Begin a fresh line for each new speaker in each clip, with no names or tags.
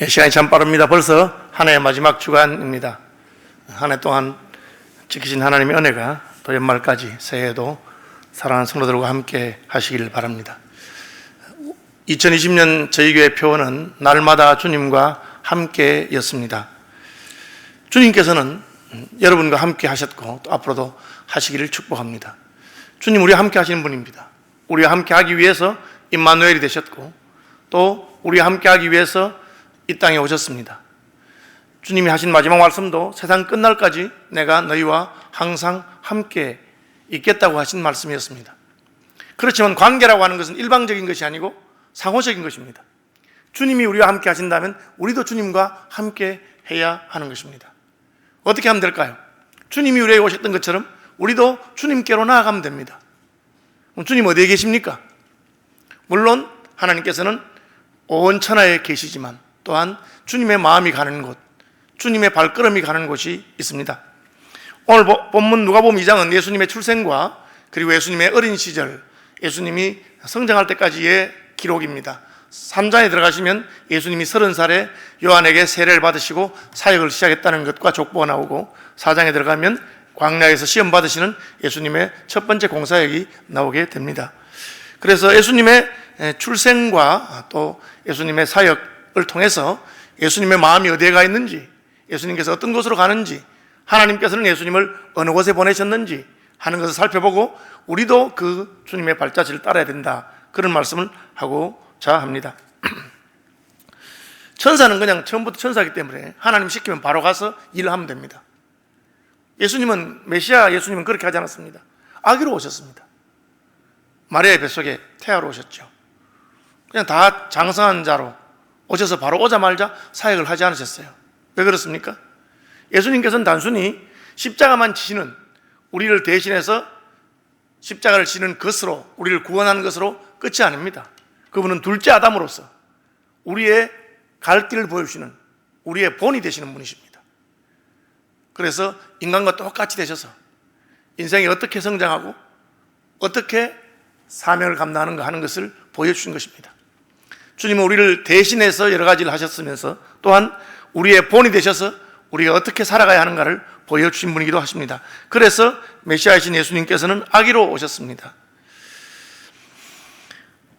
시간이 참 빠릅니다. 벌써 한 해의 마지막 주간입니다. 한 해 동안 지키신 하나님의 은혜가 또 연말까지 새해에도 사랑하는 성도들과 함께 하시기를 바랍니다. 2020년 저희 교회 표어는 날마다 주님과 함께였습니다. 주님께서는 여러분과 함께 하셨고 또 앞으로도 하시기를 축복합니다. 주님 우리와 함께 하시는 분입니다. 우리와 함께 하기 위해서 임마누엘이 되셨고 또 우리와 함께 하기 위해서 이 땅에 오셨습니다. 주님이 하신 마지막 말씀도 세상 끝날까지 내가 너희와 항상 함께 있겠다고 하신 말씀이었습니다. 그렇지만 관계라고 하는 것은 일방적인 것이 아니고 상호적인 것입니다. 주님이 우리와 함께 하신다면 우리도 주님과 함께 해야 하는 것입니다. 어떻게 하면 될까요? 주님이 우리에게 오셨던 것처럼 우리도 주님께로 나아가면 됩니다. 그럼 주님 어디에 계십니까? 물론 하나님께서는 온 천하에 계시지만 또한 주님의 마음이 가는 곳, 주님의 발걸음이 가는 곳이 있습니다. 오늘 본문 누가복음 2장은 예수님의 출생과 그리고 예수님의 어린 시절, 예수님이 성장할 때까지의 기록입니다. 3장에 들어가시면 예수님이 30살에 요한에게 세례를 받으시고 사역을 시작했다는 것과 족보가 나오고 4장에 들어가면 광야에서 시험 받으시는 예수님의 첫 번째 공사역이 나오게 됩니다. 그래서 예수님의 출생과 또 예수님의 사역을 통해서 예수님의 마음이 어디에 가 있는지, 예수님께서 어떤 곳으로 가는지, 하나님께서는 예수님을 어느 곳에 보내셨는지 하는 것을 살펴보고 우리도 그 주님의 발자취를 따라야 된다, 그런 말씀을 하고자 합니다. 천사는 그냥 처음부터 천사이기 때문에 하나님 시키면 바로 가서 일을 하면 됩니다. 예수님은, 메시아 예수님은 그렇게 하지 않았습니다. 아기로 오셨습니다. 마리아의 뱃속에 태아로 오셨죠. 그냥 다 장성한 자로 오셔서 바로 오자마자 사역을 하지 않으셨어요. 왜 그렇습니까? 예수님께서는 단순히 십자가만 지시는, 우리를 대신해서 십자가를 지는 것으로, 우리를 구원하는 것으로 끝이 아닙니다. 그분은 둘째 아담으로서 우리의 갈 길을 보여주시는, 우리의 본이 되시는 분이십니다. 그래서 인간과 똑같이 되셔서 인생이 어떻게 성장하고 어떻게 사명을 감당하는가 하는 것을 보여주신 것입니다. 주님은 우리를 대신해서 여러 가지를 하셨으면서 또한 우리의 본이 되셔서 우리가 어떻게 살아가야 하는가를 보여주신 분이기도 하십니다. 그래서 메시아이신 예수님께서는 아기로 오셨습니다.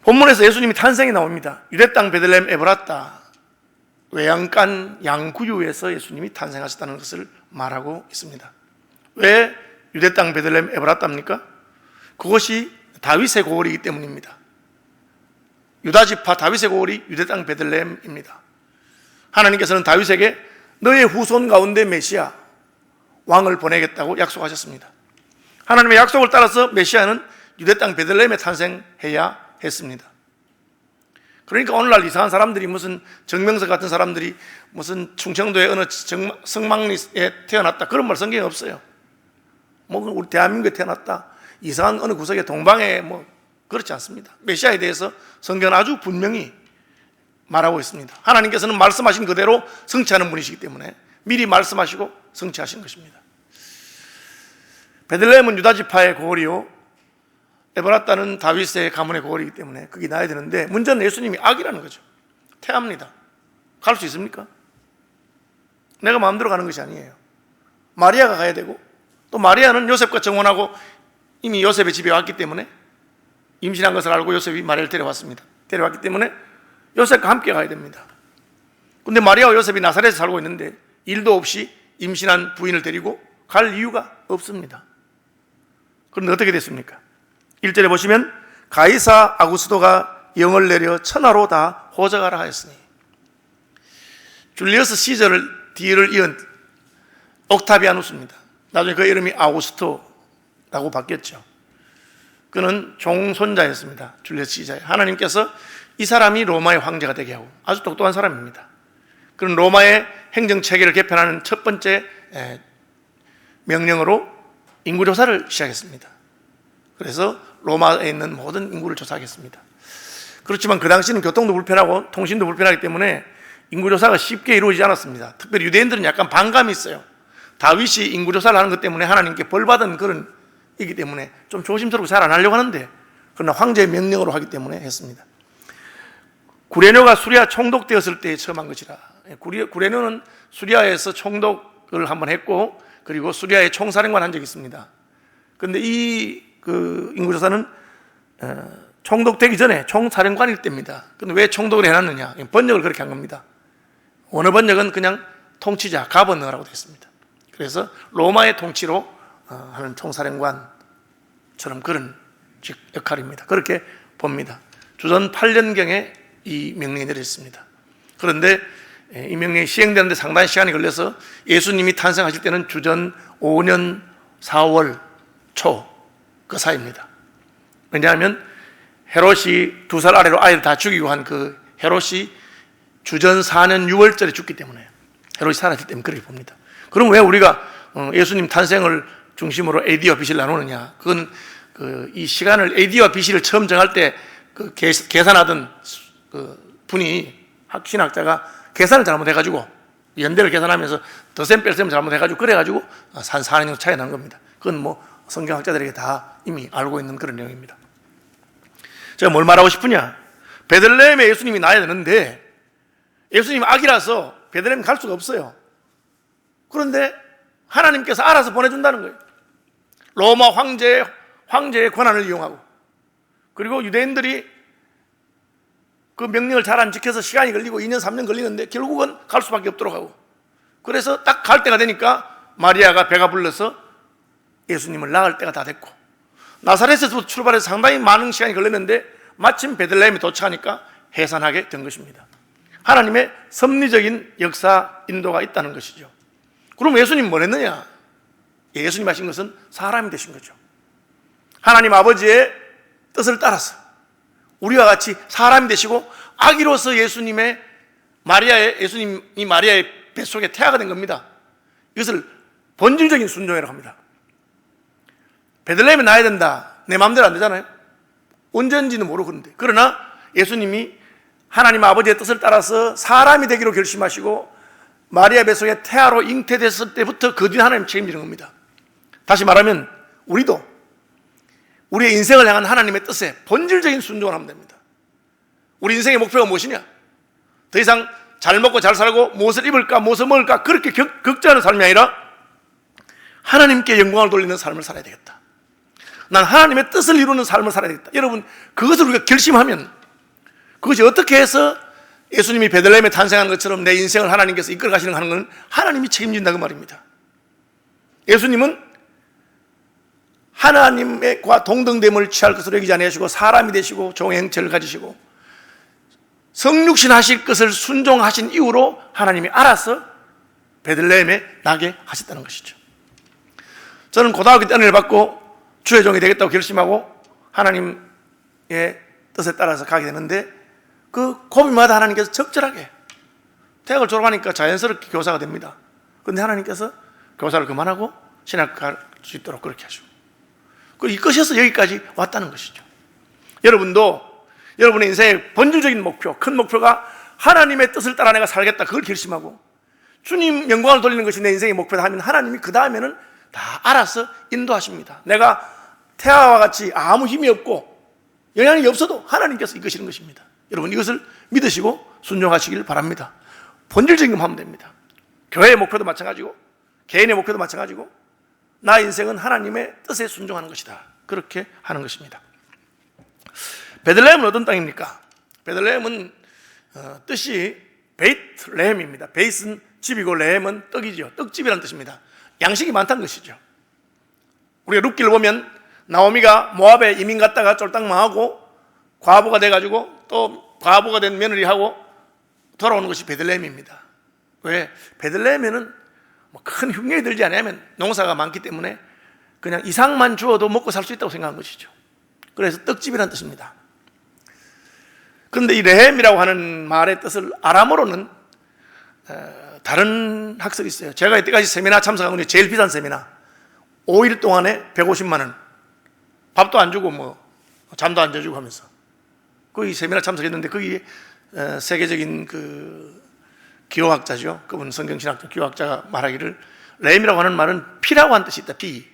본문에서 예수님이 탄생이 나옵니다. 유대 땅 베들레헴 에브라타, 외양간 양구유에서 예수님이 탄생하셨다는 것을 말하고 있습니다. 왜 유대 땅 베들레헴 에브라타입니까? 그것이 다윗의 고을이기 때문입니다. 유다지파 다윗의 고을이 유대 땅 베들레헴입니다. 하나님께서는 다윗에게 너의 후손 가운데 메시아, 왕을 보내겠다고 약속하셨습니다. 하나님의 약속을 따라서 메시아는 유대 땅 베들레헴에 탄생해야 했습니다. 그러니까 오늘날 이상한 사람들이, 무슨 정명석 같은 사람들이 무슨 충청도의 어느 성막리에 태어났다, 그런 말 성경에 없어요. 뭐 우리 대한민국에 태어났다, 이상한 어느 구석에 동방에, 뭐 그렇지 않습니다. 메시아에 대해서 성경은 아주 분명히 말하고 있습니다. 하나님께서는 말씀하신 그대로 성취하는 분이시기 때문에 미리 말씀하시고 성취하신 것입니다. 베들레헴은 유다지파의 고을이요, 에브라타는 다윗의 가문의 고을이기 때문에 거기 나야 되는데, 문제는 예수님이 아기라는 거죠. 태아입니다. 갈 수 있습니까? 내가 마음대로 가는 것이 아니에요. 마리아가 가야 되고, 또 마리아는 요셉과 정혼하고 이미 요셉의 집에 왔기 때문에, 임신한 것을 알고 요셉이 마리아를 데려왔습니다. 데려왔기 때문에 요셉과 함께 가야 됩니다. 그런데 마리아와 요셉이 나사렛에 살고 있는데 일도 없이 임신한 부인을 데리고 갈 이유가 없습니다. 그런데 어떻게 됐습니까? 1절에 보시면 가이사 아구스도가 영을 내려 천하로 다 호적하라 하였으니, 줄리어스 시저를 뒤를 이은 옥타비아누스입니다. 나중에 그 이름이 아우구스토라고 바뀌었죠. 그는 종손자였습니다. 줄리어스 시저의. 하나님께서 이 사람이 로마의 황제가 되게 하고, 아주 똑똑한 사람입니다. 그런 로마의 행정체계를 개편하는 첫 번째 명령으로 인구조사를 시작했습니다. 그래서 로마에 있는 모든 인구를 조사하겠습니다. 그렇지만 그 당시는 교통도 불편하고 통신도 불편하기 때문에 인구조사가 쉽게 이루어지지 않았습니다. 특별히 유대인들은 약간 반감이 있어요. 다윗이 인구조사를 하는 것 때문에 하나님께 벌받은 그런 이기 때문에 좀 조심스럽고 잘 안 하려고 하는데, 그러나 황제의 명령으로 하기 때문에 했습니다. 구레노가 수리아 총독되었을 때 처음 한 것이라. 구레노는 수리아에서 총독을 한번 했고, 그리고 수리아의 총사령관 한 적이 있습니다. 그런데 그 인구조사는 총독되기 전에 총사령관일 때입니다. 근데 왜 총독을 해놨느냐? 번역을 그렇게 한 겁니다. 원어 번역은 그냥 통치자, 가버너라고 되어 있습니다. 그래서 로마의 통치로 하는 총사령관처럼 그런 역할입니다. 그렇게 봅니다. 주전 8년경에 이 명령이 내려졌습니다. 그런데 이 명령이 시행되는데 상당히 시간이 걸려서 예수님이 탄생하실 때는 주전 5년 4월 초 그 사이입니다. 왜냐하면 헤롯이 2살 아래로 아이를 다 죽이고 한 그 헤롯이 주전 4년 6월절에 죽기 때문에, 헤롯이 살았기 때문에 그렇게 봅니다. 그럼 왜 우리가 예수님 탄생을 중심으로 AD와 BC를 나누느냐? 그건 이 시간을 AD와 BC를 처음 정할 때 그 계산하던 그 분이 신학자가 계산을 잘못해가지고, 연대를 계산하면서 더셈 뺄셈 잘못해가지고 그래가지고 한 4년 정도 차이 난 겁니다. 그건 뭐 성경학자들에게 다 이미 알고 있는 그런 내용입니다. 제가 뭘 말하고 싶으냐? 베들레헴에 예수님이 나야 되는데 예수님이 아기라서 베들레헴 갈 수가 없어요. 그런데 하나님께서 알아서 보내준다는 거예요. 로마 황제의 권한을 이용하고, 그리고 유대인들이 그 명령을 잘 안 지켜서 시간이 걸리고 2년 3년 걸리는데 결국은 갈 수밖에 없도록 하고, 그래서 딱 갈 때가 되니까 마리아가 배가 불러서 예수님을 낳을 때가 다 됐고, 나사렛에서 출발해서 상당히 많은 시간이 걸렸는데 마침 베들레헴에 도착하니까 해산하게 된 것입니다. 하나님의 섭리적인 역사 인도가 있다는 것이죠. 그럼 예수님 뭘 했느냐? 예수님 하신 것은 사람이 되신 거죠. 하나님 아버지의 뜻을 따라서 우리와 같이 사람이 되시고 아기로서 예수님이 마리아의 뱃속에 태아가 된 겁니다. 이것을 본질적인 순종이라고 합니다. 베들레헴에 나야 된다, 내 마음대로 안 되잖아요. 언제인지는 모르는데, 그러나 예수님이 하나님 아버지의 뜻을 따라서 사람이 되기로 결심하시고 마리아 뱃속에 태아로 잉태됐을 때부터 그 뒤에 하나님 책임지는 겁니다. 다시 말하면 우리도 우리의 인생을 향한 하나님의 뜻에 본질적인 순종을 하면 됩니다. 우리 인생의 목표가 무엇이냐? 더 이상 잘 먹고 잘 살고 무엇을 입을까 무엇을 먹을까 그렇게 걱정하는 삶이 아니라 하나님께 영광을 돌리는 삶을 살아야 되겠다. 난 하나님의 뜻을 이루는 삶을 살아야 되겠다. 여러분, 그것을 우리가 결심하면, 그것이 어떻게 해서 예수님이 베들레헴에 탄생한 것처럼 내 인생을 하나님께서 이끌어 가시는 하는 건 하나님이 책임진다 그 말입니다. 예수님은 하나님과 동등됨을 취할 것으로 여기지 아니하시고 사람이 되시고 종의 형체를 가지시고 성육신 하실 것을 순종하신 이후로 하나님이 알아서 베들레헴에 나게 하셨다는 것이죠. 저는 고등학교 때 은혜를 받고 주의 종이 되겠다고 결심하고 하나님의 뜻에 따라서 가게 되는데, 그 고비마다 하나님께서 적절하게, 대학을 졸업하니까 자연스럽게 교사가 됩니다. 그런데 하나님께서 교사를 그만하고 신학 갈 수 있도록 그렇게 하시고, 이끄셔서 여기까지 왔다는 것이죠. 여러분도 여러분의 인생의 본질적인 목표, 큰 목표가 하나님의 뜻을 따라 내가 살겠다, 그걸 결심하고 주님 영광을 돌리는 것이 내 인생의 목표다 하면 하나님이 그 다음에는 다 알아서 인도하십니다. 내가 태아와 같이 아무 힘이 없고 영향이 없어도 하나님께서 이끄시는 것입니다. 여러분, 이것을 믿으시고 순종하시길 바랍니다. 본질적인 것 하면 됩니다. 교회의 목표도 마찬가지고 개인의 목표도 마찬가지고 나 인생은 하나님의 뜻에 순종하는 것이다, 그렇게 하는 것입니다. 베들레헴은 어떤 땅입니까? 베들레헴은 뜻이 베이트레헴입니다. 베이트는 집이고 레헴은 떡이죠. 떡집이라는 뜻입니다. 양식이 많다는 것이죠. 우리가 룻기를 보면 나오미가 모압에 이민 갔다가 쫄딱 망하고 과부가 돼가지고 또 과부가 된 며느리하고 돌아오는 것이 베들레헴입니다. 왜? 베들레헴에는 큰 흉년이 들지 않으면 농사가 많기 때문에 그냥 이상만 주어도 먹고 살 수 있다고 생각한 것이죠. 그래서 떡집이라는 뜻입니다. 그런데 이 레헴이라고 하는 말의 뜻을 아람어로는 다른 학설이 있어요. 제가 이때까지 세미나 참석한 중에 제일 비싼 세미나, 5일 동안에 150만 원, 밥도 안 주고 뭐 잠도 안 자주고 하면서 거기 세미나 참석했는데, 거기 세계적인 그 기호학자죠, 그분 성경신학자 기호학자가 말하기를 레헴이라고 하는 말은 피라고 하는 뜻이 있다, 피.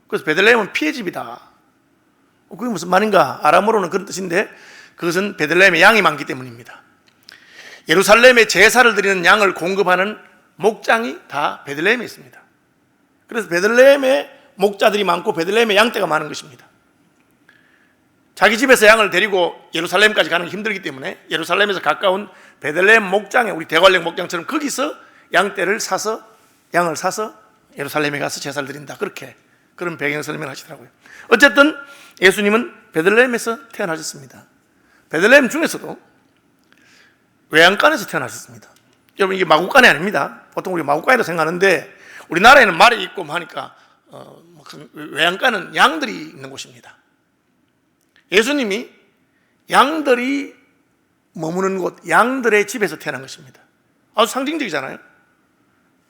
그래서 베들레헴은 피의 집이다. 그게 무슨 말인가? 아람어로는 그런 뜻인데 그것은 베들레헴에 양이 많기 때문입니다. 예루살렘에 제사를 드리는 양을 공급하는 목장이 다 베들레헴에 있습니다. 그래서 베들레헴에 목자들이 많고 베들레헴에 양떼가 많은 것입니다. 자기 집에서 양을 데리고 예루살렘까지 가는 게 힘들기 때문에 예루살렘에서 가까운 베들레헴 목장에, 우리 대관령 목장처럼 거기서 양떼를 사서, 양을 사서 예루살렘에 가서 제사를 드린다, 그렇게 그런 배경 설명을 하시더라고요. 어쨌든 예수님은 베들레헴에서 태어나셨습니다. 베들레헴 중에서도 외양간에서 태어나셨습니다. 여러분, 이게 마구간이 아닙니다. 보통 우리 마구간이라고 생각하는데 우리나라에는 말이 있고 하니까 외양간은 양들이 있는 곳입니다. 예수님이 양들이 머무는 곳, 양들의 집에서 태어난 것입니다. 아주 상징적이잖아요.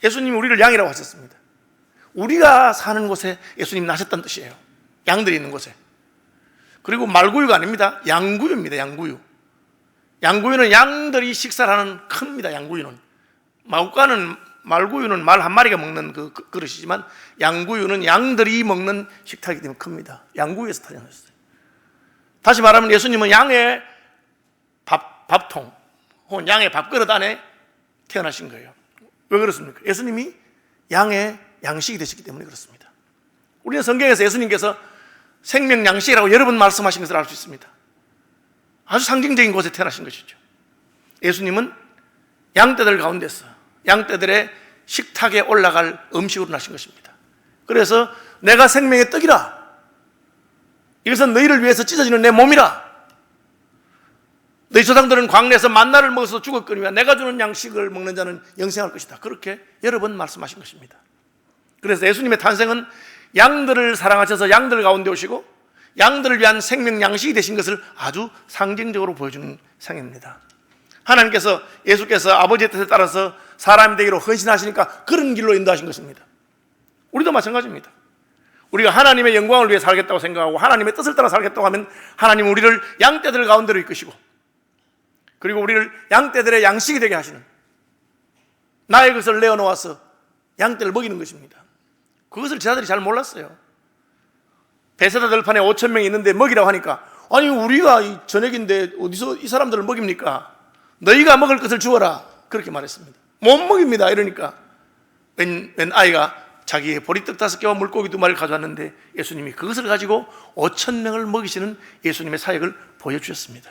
예수님이 우리를 양이라고 하셨습니다. 우리가 사는 곳에 예수님이 나셨다는 뜻이에요. 양들이 있는 곳에. 그리고 말구유가 아닙니다. 양구유입니다. 양구유. 양구유는 양들이 식사를 하는 큽니다. 양구유는. 말구유는 말 한 마리가 먹는 그 그릇이지만 양구유는 양들이 먹는 식탁이기 때문에 큽니다. 양구유에서 태어나셨어요. 다시 말하면 예수님은 양의 밥통 혹은 양의 밥그릇 안에 태어나신 거예요. 왜 그렇습니까? 예수님이 양의 양식이 되셨기 때문에 그렇습니다. 우리는 성경에서 예수님께서 생명 양식이라고 여러 번 말씀하신 것을 알 수 있습니다. 아주 상징적인 곳에 태어나신 것이죠. 예수님은 양떼들 가운데서 양떼들의 식탁에 올라갈 음식으로 나신 것입니다. 그래서 내가 생명의 떡이라, 이것은 너희를 위해서 찢어지는 내 몸이라, 너희 조상들은 광야에서 만나를 먹어서 죽었거니와 내가 주는 양식을 먹는 자는 영생할 것이다, 그렇게 여러 번 말씀하신 것입니다. 그래서 예수님의 탄생은 양들을 사랑하셔서 양들 가운데 오시고 양들을 위한 생명 양식이 되신 것을 아주 상징적으로 보여주는 상입니다. 하나님께서, 예수께서 아버지의 뜻에 따라서 사람이 되기로 헌신하시니까 그런 길로 인도하신 것입니다. 우리도 마찬가지입니다. 우리가 하나님의 영광을 위해 살겠다고 생각하고 하나님의 뜻을 따라 살겠다고 하면 하나님은 우리를 양떼들 가운데로 이끄시고, 그리고 우리를 양떼들의 양식이 되게 하시는, 나의 것을 내어놓아서 양떼를 먹이는 것입니다. 그것을 제자들이 잘 몰랐어요. 베세다 들판에 5,000명이 있는데 먹이라고 하니까, 아니 우리가 이 저녁인데 어디서 이 사람들을 먹입니까? 너희가 먹을 것을 주어라, 그렇게 말했습니다. 못 먹입니다. 이러니까 웬 아이가 자기의 보리떡 5개와 물고기 2마리를 가져왔는데 예수님이 그것을 가지고 5,000명을 먹이시는 예수님의 사역을 보여주셨습니다.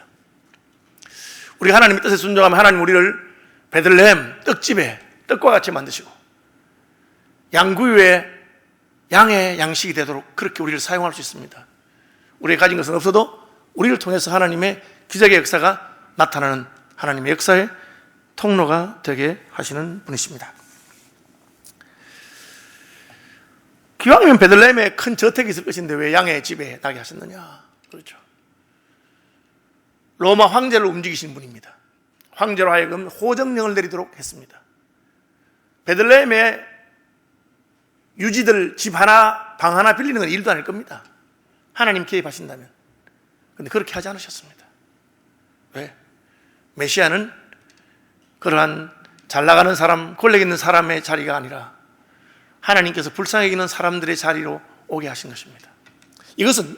우리가 하나님의 뜻에 순종하면 하나님 우리를 베들레헴 떡집에 떡과 같이 만드시고 양구유에 양의 양식이 되도록 그렇게 우리를 사용할 수 있습니다. 우리가 가진 것은 없어도 우리를 통해서 하나님의 기적의 역사가 나타나는 하나님의 역사의 통로가 되게 하시는 분이십니다. 기왕이면 베들레헴에 큰 저택이 있을 것인데 왜 양의 집에 나게 하셨느냐? 그렇죠. 로마 황제를 움직이신 분입니다. 황제로 하여금 호정령을 내리도록 했습니다. 베들레헴에 유지들 집 하나, 방 하나 빌리는 건 일도 아닐 겁니다. 하나님 개입하신다면. 그런데 그렇게 하지 않으셨습니다. 왜? 메시아는 그러한 잘 나가는 사람, 권력 있는 사람의 자리가 아니라 하나님께서 불쌍히 여기는 사람들의 자리로 오게 하신 것입니다. 이것은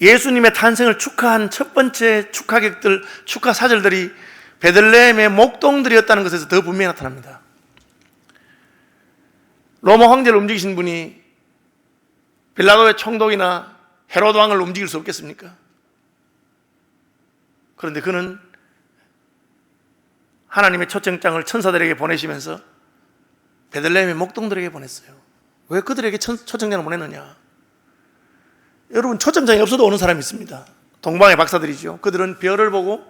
예수님의 탄생을 축하한 첫 번째 축하객들, 축하 사절들이 베들레헴의 목동들이었다는 것에서 더 분명히 나타납니다. 로마 황제를 움직이신 분이 빌라도의 총독이나 헤로드 왕을 움직일 수 없겠습니까? 그런데 그는 하나님의 초청장을 천사들에게 보내시면서 베들레헴의 목동들에게 보냈어요. 왜 그들에게 초청장을 보냈느냐? 여러분, 초청장이 없어도 오는 사람이 있습니다. 동방의 박사들이죠. 그들은 별을 보고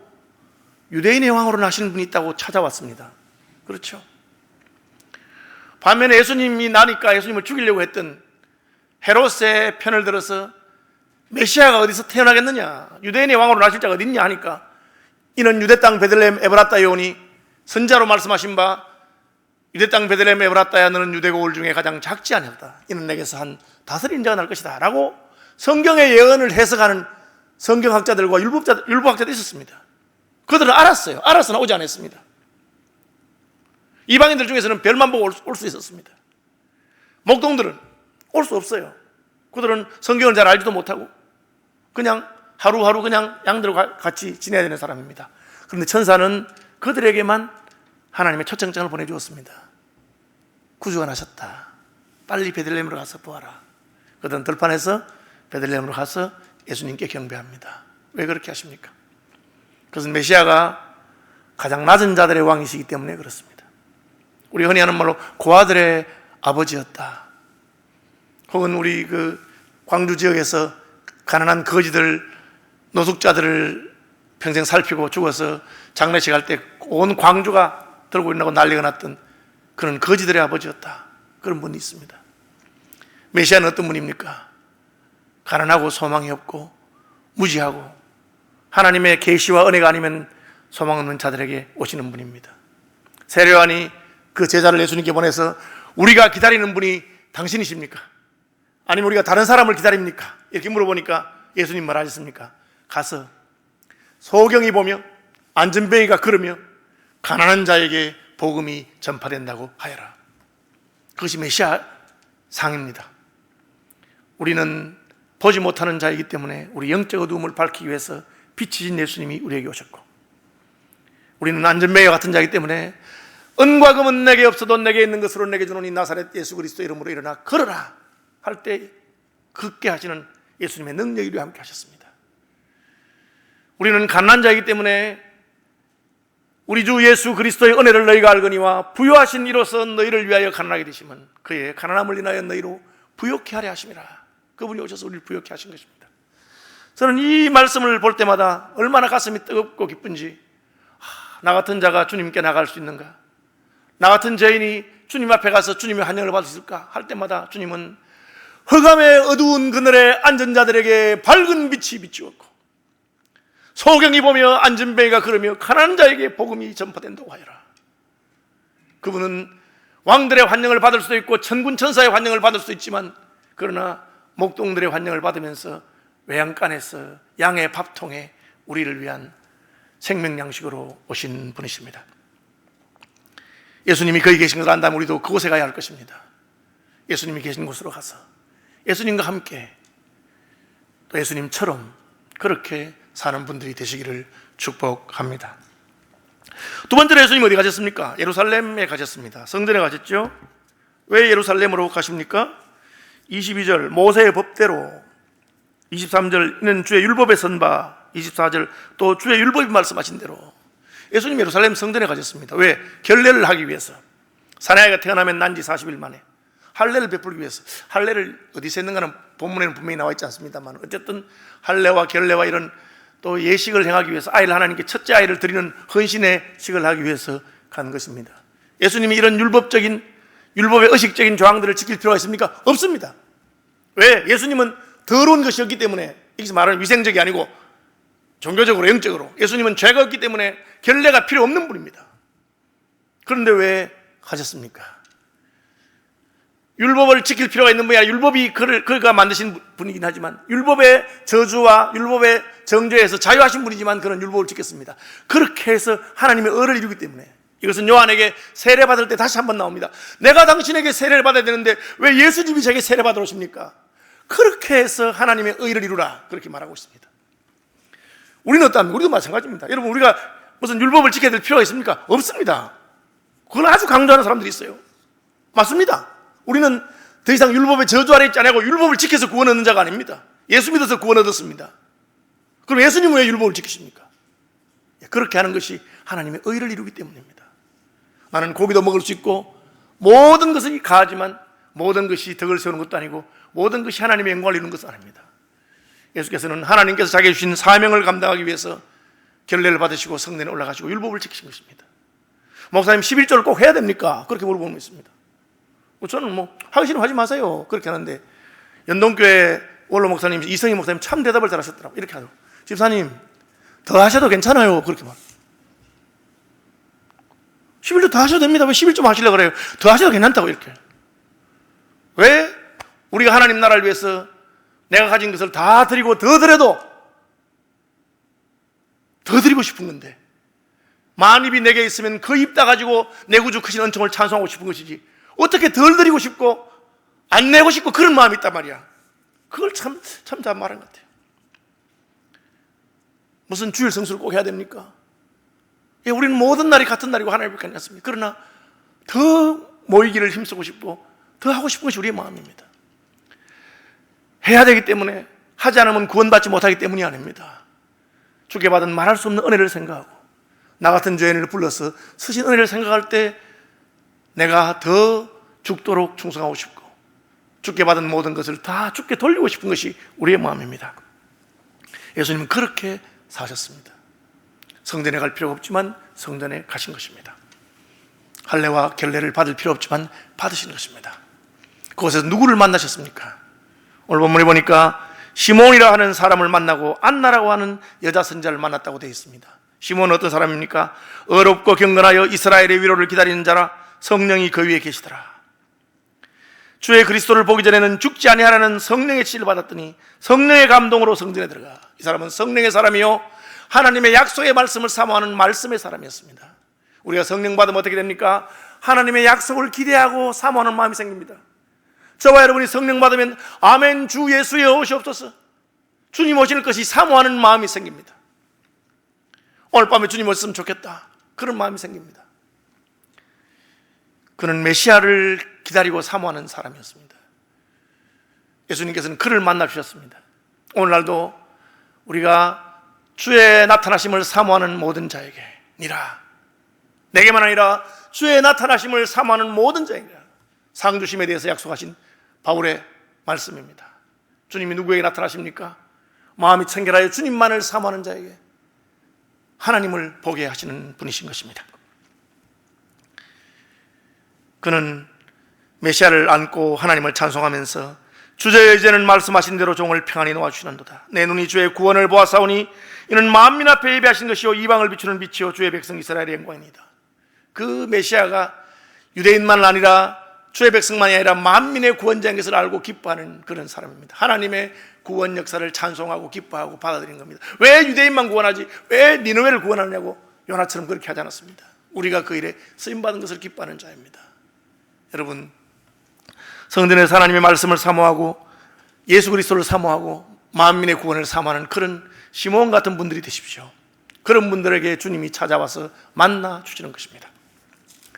유대인의 왕으로 나시는 분이 있다고 찾아왔습니다. 그렇죠. 반면에 예수님이 나니까 예수님을 죽이려고 했던 헤롯의 편을 들어서 메시아가 어디서 태어나겠느냐, 유대인의 왕으로 나실 자가 어디 있냐 하니까 이는 유대 땅 베들레헴 에브라타에 오니 선자로 말씀하신 바 유대 땅 베들레헴 에브라타야 너는 유대고을 중에 가장 작지 않았다. 이는 내게서 한 5 인자가 날 것이다 라고 성경의 예언을 해석하는 성경학자들과 율법학자도 있었습니다. 그들은 알았어요. 알았으나 오지 않았습니다. 이방인들 중에서는 별만 보고 올 수 있었습니다. 목동들은 올 수 없어요. 그들은 성경을 잘 알지도 못하고 그냥 하루하루 그냥 양들과 같이 지내야 되는 사람입니다. 그런데 천사는 그들에게만 하나님의 초청장을 보내주었습니다. 구주가 나셨다. 빨리 베들레헴으로 가서 보아라. 그들은 들판에서 베들레헴으로 가서 예수님께 경배합니다. 왜 그렇게 하십니까? 그것은 메시아가 가장 낮은 자들의 왕이시기 때문에 그렇습니다. 우리 흔히 하는 말로 고아들의 아버지였다. 혹은 우리 그 광주 지역에서 가난한 거지들, 노숙자들을 평생 살피고 죽어서 장례식 할 때 온 광주가 들고 있나고 난리가 났던 그런 거지들의 아버지였다. 그런 분이 있습니다. 메시아는 어떤 분입니까? 가난하고 소망이 없고 무지하고 하나님의 계시와 은혜가 아니면 소망 없는 자들에게 오시는 분입니다. 세례요한이 그 제자를 예수님께 보내서 우리가 기다리는 분이 당신이십니까? 아니면 우리가 다른 사람을 기다립니까? 이렇게 물어보니까 예수님 말하셨습니까? 가서 소경이 보며 안전뱅이가 걸으며 가난한 자에게 복음이 전파된다고 하여라. 그것이 메시아 상입니다. 우리는 보지 못하는 자이기 때문에 우리 영적 어두움을 밝히기 위해서 빛이신 예수님이 우리에게 오셨고, 우리는 안전뱅이와 같은 자이기 때문에 은과 금은 내게 없어도 내게 있는 것으로 내게 주노니 나사렛 예수 그리스도 이름으로 일어나 걸어라 할 때 걷게 하시는 예수님의 능력이 우리와 함께 하셨습니다. 우리는 갓난 자이기 때문에 우리 주 예수 그리스도의 은혜를 너희가 알거니와 부요하신 이로서 너희를 위하여 가난하게 되시면 그의 가난함을 인하여 너희로 부요케 하려 하심이라. 그분이 오셔서 우리를 부요케 하신 것입니다. 저는 이 말씀을 볼 때마다 얼마나 가슴이 뜨겁고 기쁜지, 나 같은 자가 주님께 나갈 수 있는가, 나 같은 죄인이 주님 앞에 가서 주님의 환영을 받을 수 있을까 할 때마다 주님은 흑암의 어두운 그늘에 앉은 자들에게 밝은 빛이 비추었고, 소경이 보며 안전뱅이가 걸으며 가난한 자에게 복음이 전파된다고 하여라. 그분은 왕들의 환영을 받을 수도 있고 천군 천사의 환영을 받을 수도 있지만, 그러나 목동들의 환영을 받으면서 외양간에서 양의 밥통에 우리를 위한 생명양식으로 오신 분이십니다. 예수님이 거기 계신 것을 안다면 우리도 그곳에 가야 할 것입니다. 예수님이 계신 곳으로 가서 예수님과 함께 또 예수님처럼 그렇게 사는 분들이 되시기를 축복합니다. 두 번째로 예수님 어디 가셨습니까? 예루살렘에 가셨습니다. 성전에 가셨죠? 왜 예루살렘으로 가십니까? 22절 모세의 법대로, 23절 이는 주의 율법에 선바, 24절 또 주의 율법이 말씀하신 대로 예수님 예루살렘 성전에 가셨습니다. 왜? 결례를 하기 위해서. 사내아이가 태어나면 난지 40일 만에 할례를 베풀기 위해서. 할례를 어디서 했는가는 본문에는 분명히 나와 있지 않습니다만, 어쨌든 할례와 결례와 이런 또 예식을 행하기 위해서 아이를 하나님께 첫째 아이를 드리는 헌신의 식을 하기 위해서 간 것입니다. 예수님이 이런 율법의 의식적인 조항들을 지킬 필요가 있습니까? 없습니다. 왜? 예수님은 더러운 것이 없기 때문에. 여기서 말하는 위생적이 아니고 종교적으로 영적으로 예수님은 죄가 없기 때문에 결례가 필요 없는 분입니다. 그런데 왜 가셨습니까? 율법을 지킬 필요가 있는 분이 아니라 율법이 그가 만드신 분이긴 하지만, 율법의 저주와 율법의 정죄에서 자유하신 분이지만 그는 율법을 지켰습니다. 그렇게 해서 하나님의 의를 이루기 때문에. 이것은 요한에게 세례받을 때 다시 한번 나옵니다. 내가 당신에게 세례를 받아야 되는데 왜 예수님이 제게 세례받으러 오십니까? 그렇게 해서 하나님의 의를 이루라, 그렇게 말하고 있습니다. 우리는 어떠합니까? 우리도 마찬가지입니다. 여러분, 우리가 무슨 율법을 지켜야 될 필요가 있습니까? 없습니다. 그걸 아주 강조하는 사람들이 있어요. 맞습니다. 우리는 더 이상 율법의 저주 아래 있지 않고 율법을 지켜서 구원 얻는 자가 아닙니다. 예수 믿어서 구원 얻었습니다. 그럼 예수님은 왜 율법을 지키십니까? 그렇게 하는 것이 하나님의 의를 이루기 때문입니다. 나는 고기도 먹을 수 있고 모든 것이 가하지만 모든 것이 덕을 세우는 것도 아니고 모든 것이 하나님의 영광을 이루는 것은 아닙니다. 예수께서는 하나님께서 자기에게 주신 사명을 감당하기 위해서 결례를 받으시고 성전에 올라가시고 율법을 지키신 것입니다. 목사님 11조를 꼭 해야 됩니까? 그렇게 물어보는 거 있습니다. 저는 하기 싫으면 하지 마세요, 그렇게 하는데, 연동교회 원로 목사님 이성희 목사님 참 대답을 잘 하셨더라고요. 이렇게 하죠. 집사님 더 하셔도 괜찮아요, 그렇게 말. 11조 더 하셔도 됩니다. 왜 11조 하시려고 그래요? 더 하셔도 괜찮다고. 이렇게. 왜? 우리가 하나님 나라를 위해서 내가 가진 것을 다 드리고 더 드려도 더 드리고 싶은 건데, 만입이 내게 있으면 그 입 다 가지고 내 구주 크신 은총을 찬송하고 싶은 것이지, 어떻게 덜 드리고 싶고 안 내고 싶고 그런 마음이 있단 말이야. 그걸 참 잘 말한 것 같아요. 무슨 주일 성수를 꼭 해야 됩니까? 예, 우리는 모든 날이 같은 날이고 하나님께 않습니까? 그러나 더 모이기를 힘쓰고 싶고 더 하고 싶은 것이 우리의 마음입니다. 해야 되기 때문에, 하지 않으면 구원받지 못하기 때문이 아닙니다. 주께 받은 말할 수 없는 은혜를 생각하고 나 같은 죄인을 불러서 쓰신 은혜를 생각할 때 내가 더 죽도록 충성하고 싶고 주께 받은 모든 것을 다 주께 돌리고 싶은 것이 우리의 마음입니다. 예수님은 그렇게 사셨습니다. 성전에 갈 필요가 없지만 성전에 가신 것입니다. 할례와 결례를 받을 필요 없지만 받으신 것입니다. 그곳에서 누구를 만나셨습니까? 오늘 본문에 보니까 시몬이라 하는 사람을 만나고 안나라고 하는 여자 선자를 만났다고 되어 있습니다. 시몬은 어떤 사람입니까? 어렵고 경건하여 이스라엘의 위로를 기다리는 자라, 성령이 그 위에 계시더라. 주의 그리스도를 보기 전에는 죽지 아니하라는 성령의 지시를 받았더니 성령의 감동으로 성전에 들어가. 이 사람은 성령의 사람이요 하나님의 약속의 말씀을 사모하는 말씀의 사람이었습니다. 우리가 성령 받으면 어떻게 됩니까? 하나님의 약속을 기대하고 사모하는 마음이 생깁니다. 저와 여러분이 성령 받으면 아멘 주 예수의 오시옵소서, 주님 오실 것이 사모하는 마음이 생깁니다. 오늘 밤에 주님 오셨으면 좋겠다, 그런 마음이 생깁니다. 그는 메시아를 기다리고 사모하는 사람이었습니다. 예수님께서는 그를 만나 주셨습니다. 오늘날도 우리가 주의 나타나심을 사모하는 모든 자에게 니라, 내게만 아니라 주의 나타나심을 사모하는 모든 자에게 상주심에 대해서 약속하신 바울의 말씀입니다. 주님이 누구에게 나타나십니까? 마음이 청결하여 주님만을 사모하는 자에게 하나님을 보게 하시는 분이신 것입니다. 그는 메시아를 안고 하나님을 찬송하면서 주제의 이제는 말씀하신 대로 종을 평안히 놓아주시는도다. 내 눈이 주의 구원을 보았사오니 이는 만민 앞에 예배하신 것이요 이방을 비추는 빛이요 주의 백성 이스라엘의 영광이니이다. 그 메시아가 유대인만 아니라 주의 백성만이 아니라 만민의 구원자인 것을 알고 기뻐하는 그런 사람입니다. 하나님의 구원 역사를 찬송하고 기뻐하고 받아들인 겁니다. 왜 유대인만 구원하지? 왜 니느웨를 구원하느냐고 요나처럼 그렇게 하지 않았습니다. 우리가 그 일에 쓰임받은 것을 기뻐하는 자입니다. 여러분, 성전에서 하나님의 말씀을 사모하고 예수 그리스도를 사모하고 만민의 구원을 사모하는 그런 시몬 같은 분들이 되십시오. 그런 분들에게 주님이 찾아와서 만나 주시는 것입니다.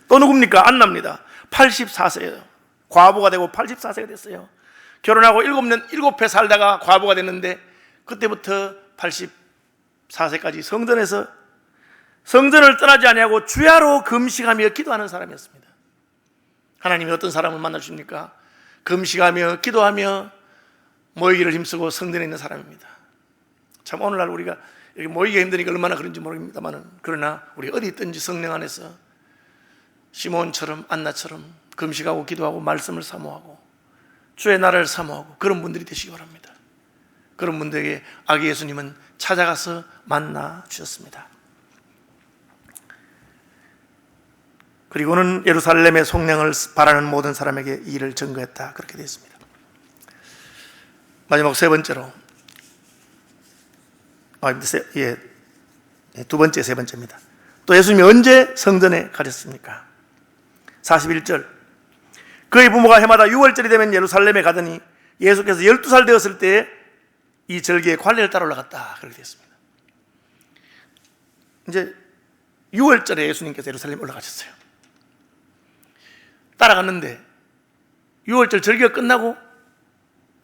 또 누굽니까? 안나입니다. 84세예요. 과부가 되고 84세가 됐어요. 결혼하고 7회 살다가 과부가 됐는데 그때부터 84세까지 성전을 떠나지 아니하고 주야로 금식하며 기도하는 사람이었습니다. 하나님이 어떤 사람을 만나 주십니까? 금식하며 기도하며 모이기를 힘쓰고 성전에 있는 사람입니다. 참 오늘날 우리가 이렇게 모이기가 힘드니까 얼마나 그런지 모릅니다만, 그러나 우리 어디 있든지 성령 안에서 시몬처럼 안나처럼 금식하고 기도하고 말씀을 사모하고 주의 나라를 사모하고 그런 분들이 되시기 바랍니다. 그런 분들에게 아기 예수님은 찾아가서 만나 주셨습니다. 그리고는 예루살렘의 속량을 바라는 모든 사람에게 이 일을 증거했다, 그렇게 되어 있습니다. 마지막 세 번째로, 두 번째, 세 번째입니다. 또 예수님이 언제 성전에 가셨습니까? 41절, 그의 부모가 해마다 6월절이 되면 예루살렘에 가더니 예수께서 12살 되었을 때 이 절기에 관례를 따라 올라갔다, 그렇게 되어 있습니다. 이제 6월절에 예수님께서 예루살렘에 올라가셨어요. 따라갔는데 6월절 절기가 끝나고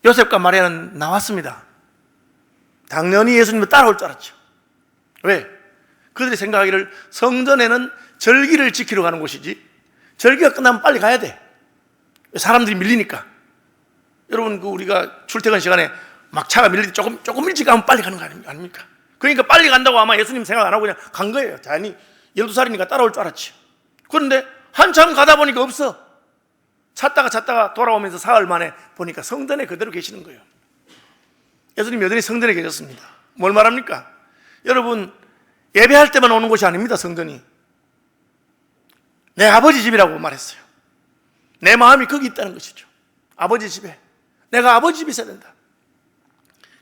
요셉과 마리아는 나왔습니다. 당연히 예수님도 따라올 줄 알았죠. 왜? 그들이 생각하기를 성전에는 절기를 지키러 가는 곳이지 절기가 끝나면 빨리 가야 돼. 사람들이 밀리니까. 여러분, 우리가 출퇴근 시간에 막 차가 밀릴 때 조금 일찍 가면 빨리 가는 거 아닙니까? 그러니까 빨리 간다고 아마 예수님 생각 안 하고 그냥 간 거예요. 자연히 12살이니까 따라올 줄 알았지. 그런데 한참 가다 보니까 없어. 찾다가 돌아오면서 사흘 만에 보니까 성전에 그대로 계시는 거예요. 예수님 여전히 성전에 계셨습니다. 뭘 말합니까? 여러분, 예배할 때만 오는 곳이 아닙니다. 성전이 내 아버지 집이라고 말했어요. 내 마음이 거기 있다는 것이죠. 아버지 집에, 내가 아버지 집에 있어야 된다.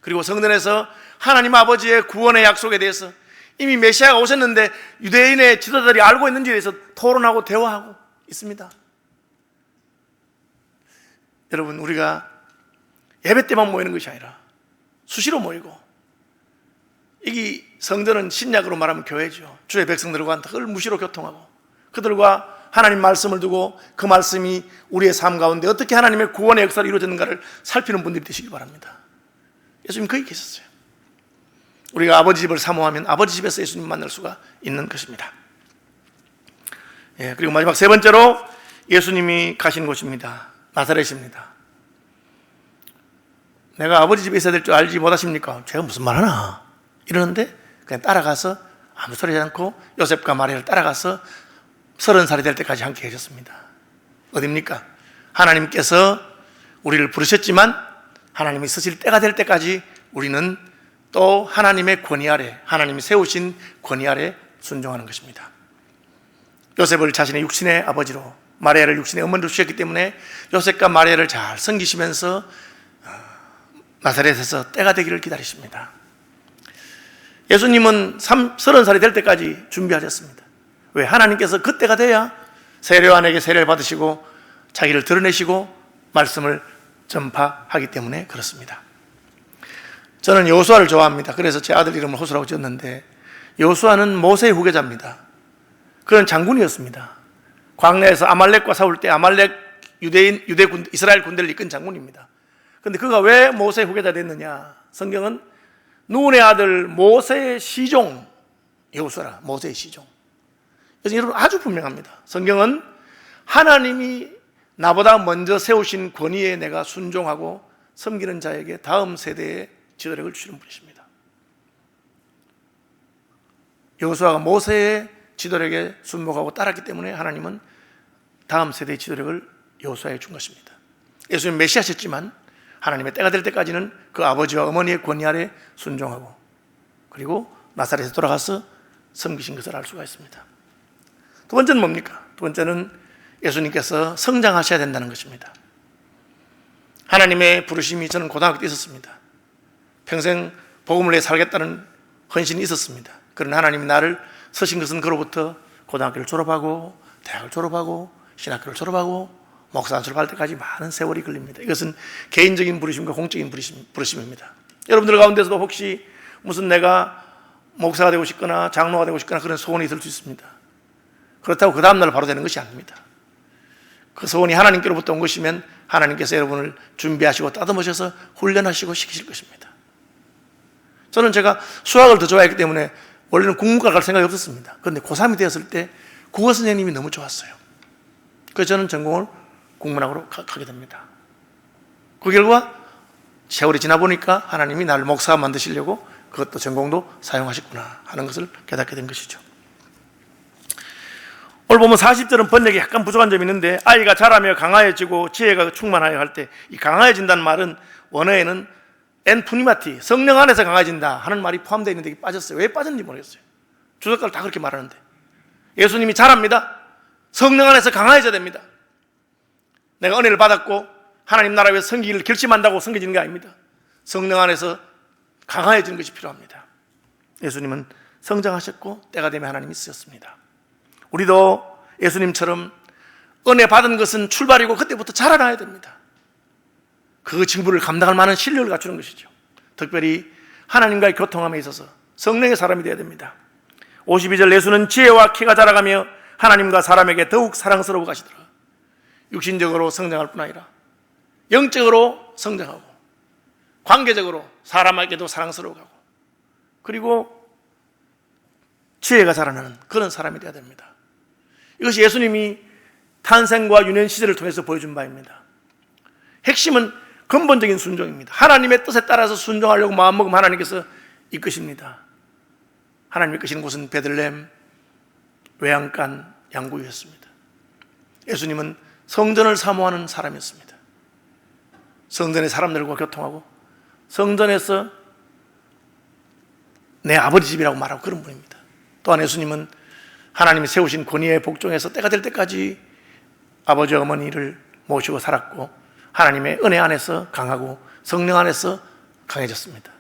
그리고 성전에서 하나님 아버지의 구원의 약속에 대해서 이미 메시아가 오셨는데 유대인의 지도자들이 알고 있는지에 대해서 토론하고 대화하고 있습니다. 여러분, 우리가 예배 때만 모이는 것이 아니라 수시로 모이고, 이 성전은 신약으로 말하면 교회죠. 주의 백성들과 늘 무시로 교통하고 그들과 하나님 말씀을 두고 그 말씀이 우리의 삶 가운데 어떻게 하나님의 구원의 역사를 이루어졌는가를 살피는 분들이 되시기 바랍니다. 예수님 거기 계셨어요. 우리가 아버지 집을 사모하면 아버지 집에서 예수님 만날 수가 있는 것입니다. 그리고 마지막 세 번째로 예수님이 가신 곳입니다. 나사렛입니다. 내가 아버지 집에 있어야 될 줄 알지 못하십니까? 제가 무슨 말 하나? 이러는데 그냥 따라가서 아무 소리 하지 않고 요셉과 마리아를 따라가서 30살이 될 때까지 함께 계셨습니다. 어딥니까? 하나님께서 우리를 부르셨지만 하나님이 쓰실 때가 될 때까지 우리는 또 하나님의 권위 아래, 하나님이 세우신 권위 아래 순종하는 것입니다. 요셉을 자신의 육신의 아버지로, 마리아를 육신의 어머니로 주셨기 때문에 요셉과 마리아를 잘 섬기시면서 나사렛에서 때가 되기를 기다리십니다. 예수님은 30살이 될 때까지 준비하셨습니다. 왜? 하나님께서 그때가 돼야 세례요한에게 세례를 받으시고 자기를 드러내시고 말씀을 전파하기 때문에 그렇습니다. 저는 여호수아를 좋아합니다. 그래서 제 아들 이름을 호수라고 지었는데, 여호수아는 모세의 후계자입니다. 그는 장군이었습니다. 광야에서 아말렉과 싸울 때 아말렉 이스라엘 군대를 이끈 장군입니다. 그런데 그가 왜 모세의 후계자 됐느냐? 성경은 눈의 아들 모세의 시종, 여호수아라, 모세의 시종. 그래서 여러분 아주 분명합니다. 성경은 하나님이 나보다 먼저 세우신 권위에 내가 순종하고 섬기는 자에게 다음 세대의 지도력을 주시는 분이십니다. 여호수아가 모세의 지도력에 순복하고 따랐기 때문에 하나님은 다음 세대의 지도력을 여호수아에게 준 것입니다. 예수님 메시아셨지만 하나님의 때가 될 때까지는 그 아버지와 어머니의 권위 아래 순종하고 그리고 나사렛에 돌아가서 섬기신 것을 알 수가 있습니다. 두 번째는 뭡니까? 두 번째는 예수님께서 성장하셔야 된다는 것입니다. 하나님의 부르심이 저는 고등학교 때 있었습니다. 평생 복음을 위해 살겠다는 헌신이 있었습니다. 그러나 하나님이 나를 서신 것은 그로부터 고등학교를 졸업하고 대학을 졸업하고 신학교를 졸업하고 목사 안수를 받을 때까지 많은 세월이 걸립니다. 이것은 개인적인 부르심과 공적인 부르심입니다. 여러분들 가운데서도 혹시 무슨 내가 목사가 되고 싶거나 장로가 되고 싶거나 그런 소원이 있을 수 있습니다. 그렇다고 그 다음날 바로 되는 것이 아닙니다. 그 소원이 하나님께로부터 온 것이면 하나님께서 여러분을 준비하시고 따듬으셔서 훈련하시고 시키실 것입니다. 저는 제가 수학을 더 좋아했기 때문에 원래는 국문과 갈 생각이 없었습니다. 그런데 고3이 되었을 때 국어 선생님이 너무 좋았어요. 그래서 저는 전공을 국문학으로 가게 됩니다. 그 결과 세월이 지나 보니까 하나님이 나를 목사가 만드시려고 그것도 전공도 사용하셨구나 하는 것을 깨닫게 된 것이죠. 오늘 보면 40절은 번역이 약간 부족한 점이 있는데, 아이가 자라며 강화해지고 지혜가 충만하여 할 때, 이 강화해진다는 말은 원어에는 엔푸니마티, 성령 안에서 강화해진다 하는 말이 포함되어 있는데 이게 빠졌어요. 왜 빠졌는지 모르겠어요. 주석가를 다 그렇게 말하는데, 예수님이 자랍니다. 성령 안에서 강화해져야 됩니다. 내가 은혜를 받았고 하나님 나라 위해서 섬기기를 결심한다고 섬겨지는 게 아닙니다. 성령 안에서 강화해지는 것이 필요합니다. 예수님은 성장하셨고 때가 되면 하나님이 쓰셨습니다. 우리도 예수님처럼 은혜 받은 것은 출발이고 그때부터 자라나야 됩니다. 그 직분을 감당할 만한 실력을 갖추는 것이죠. 특별히 하나님과의 교통함에 있어서 성령의 사람이 되어야 됩니다. 52절, 예수는 지혜와 키가 자라가며 하나님과 사람에게 더욱 사랑스러워 가시더라. 육신적으로 성장할 뿐 아니라 영적으로 성장하고 관계적으로 사람에게도 사랑스러워 가고 그리고 지혜가 자라나는 그런 사람이 되어야 됩니다. 이것이 예수님이 탄생과 유년 시절을 통해서 보여준 바입니다. 핵심은 근본적인 순종입니다. 하나님의 뜻에 따라서 순종하려고 마음먹으면 하나님께서 이끄십니다. 하나님이 이끄시는 곳은 베들레헴 외양간 양구였습니다. 예수님은 성전을 사모하는 사람이었습니다. 성전의 사람들과 교통하고 성전에서 내 아버지 집이라고 말하고 그런 분입니다. 또한 예수님은 하나님이 세우신 권위에 복종해서 때가 될 때까지 아버지 어머니를 모시고 살았고 하나님의 은혜 안에서 강하고 성령 안에서 강해졌습니다.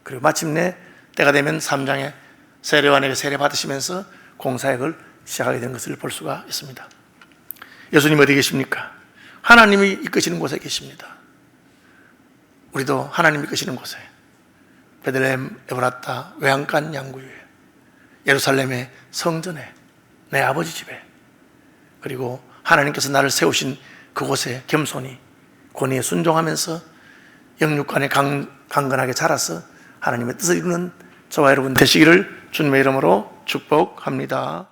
그리고 마침내 때가 되면 3장에 세례요한에게 세례 받으시면서 공사역을 시작하게 된 것을 볼 수가 있습니다. 예수님 어디 계십니까? 하나님이 이끄시는 곳에 계십니다. 우리도 하나님이 이끄시는 곳에 베들레헴 에브라타 외양간 양구에, 예루살렘의 성전에, 내 아버지 집에, 그리고 하나님께서 나를 세우신 그곳에 겸손히 권위에 순종하면서 영육간에 강건하게 자라서 하나님의 뜻을 이루는 저와 여러분 되시기를 주님의 이름으로 축복합니다.